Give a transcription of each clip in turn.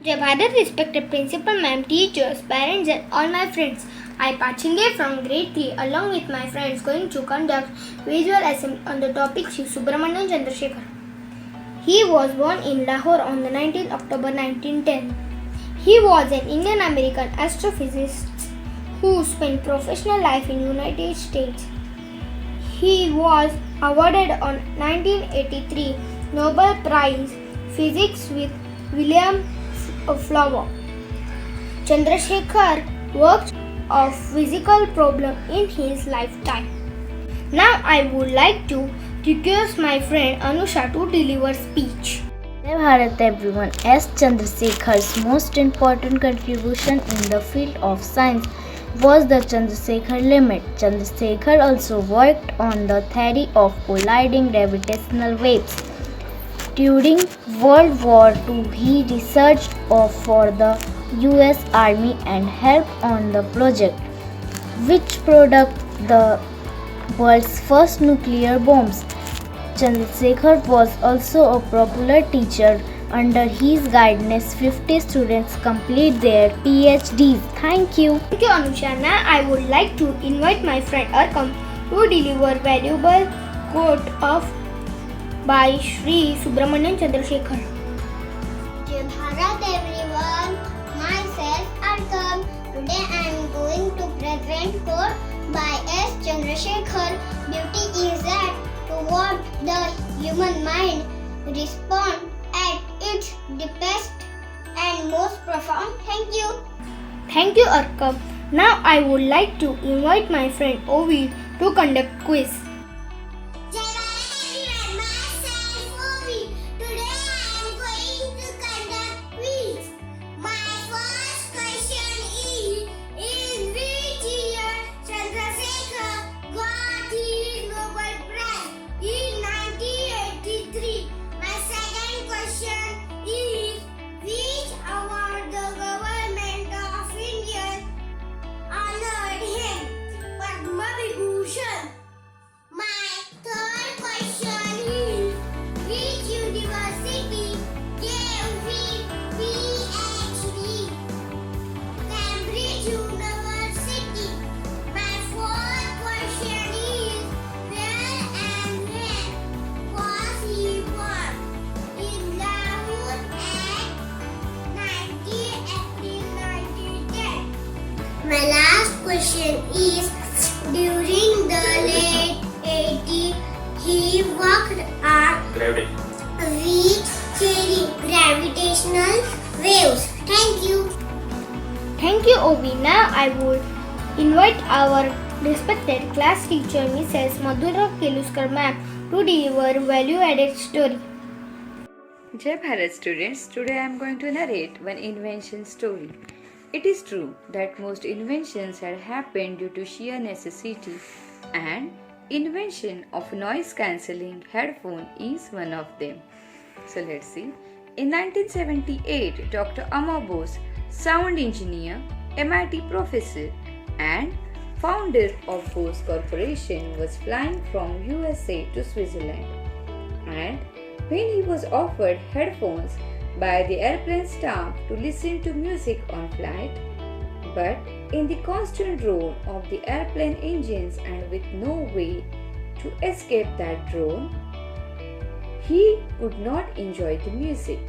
Jai Bharat, respected principal, ma'am, teachers, parents and all my friends. I Pachinge from grade 3 along with my friends going to conduct visual assembly on the topic Subrahmanyam Chandrashekhar. He was born in Lahore on the 19th October 1910. He was an Indian-American astrophysicist who spent professional life in United States. He was awarded on 1983 Nobel Prize Physics with William Flower. Chandrasekhar worked on physical problem in his lifetime. Now I would like to request my friend Anusha to deliver speech. Jai Bharat everyone. S. Chandrasekhar's most important contribution in the field of science was the Chandrasekhar limit. Chandrasekhar also worked on the theory of colliding gravitational waves. During World War II, he researched for the US Army and helped on the project, which produced the world's first nuclear bombs. Chandrasekhar was also a popular teacher. Under his guidance, 50 students complete their PhDs. Thank you. Thank you, Anusha. Now I would like to invite my friend Arkam to deliver valuable quote of by Shri Subrahmanyam Chandrashekhar. Jai Bharat everyone, myself Arkam. Today I am going to present quote by S. Chandrasekhar. Beauty is that to what the human mind responds at its deepest and most profound. Thank you. Thank you, Arkam. Now I would like to invite my friend Ovi to conduct quiz. Jai Bharat everyone, myself Ovi. Today I am going to conduct quiz. My first question is in which year Chandrasekhar got his Nobel Prize? In 1983. My second question is which award the government of India honored him? Padma Vibhushan. My third question is which university gave him PhD? Cambridge University. My fourth question is where and when was he born? In Lahore at 19 April 1910. My last question is during the late 80s he worked on gravitational waves. Thank you. Thank you, Ovi. Now I would invite our respected class teacher, Mrs. Madhura Keluskar ma'am, to deliver value-added story. Jai Bharat students, today I am going to narrate one invention story. It is true that most inventions had happened due to sheer necessity, and invention of noise cancelling headphone is one of them. So let's see. In 1978, Dr. Amar Bose, sound engineer, MIT professor and founder of Bose Corporation, was flying from USA to Switzerland, and when he was offered headphones by the airplane staff to listen to music on flight, but in the constant roar of the airplane engines and with no way to escape that roar, he could not enjoy the music.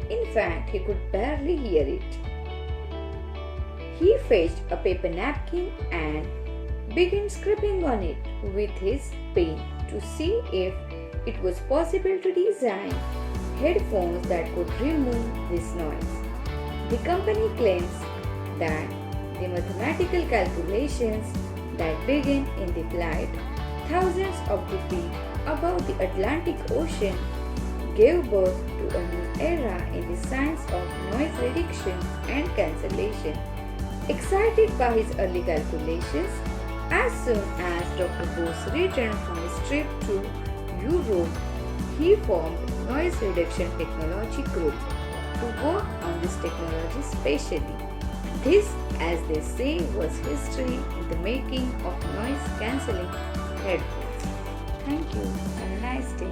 In fact, he could barely hear it. He fetched a paper napkin and began scraping on it with his pen to see if it was possible to design headphones that could remove this noise. The company claims that the mathematical calculations that began in the flight thousands of feet above the Atlantic Ocean gave birth to a new era in the science of noise reduction and cancellation. Excited by his early calculations, as soon as Dr. Bose returned from his trip to Europe, he formed Noise Reduction Technology Group to work on this technology specially. This, as they say, was history in the making of noise cancelling headphones. Thank you. Have a nice day.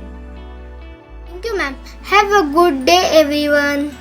Thank you, ma'am. Have a good day, everyone.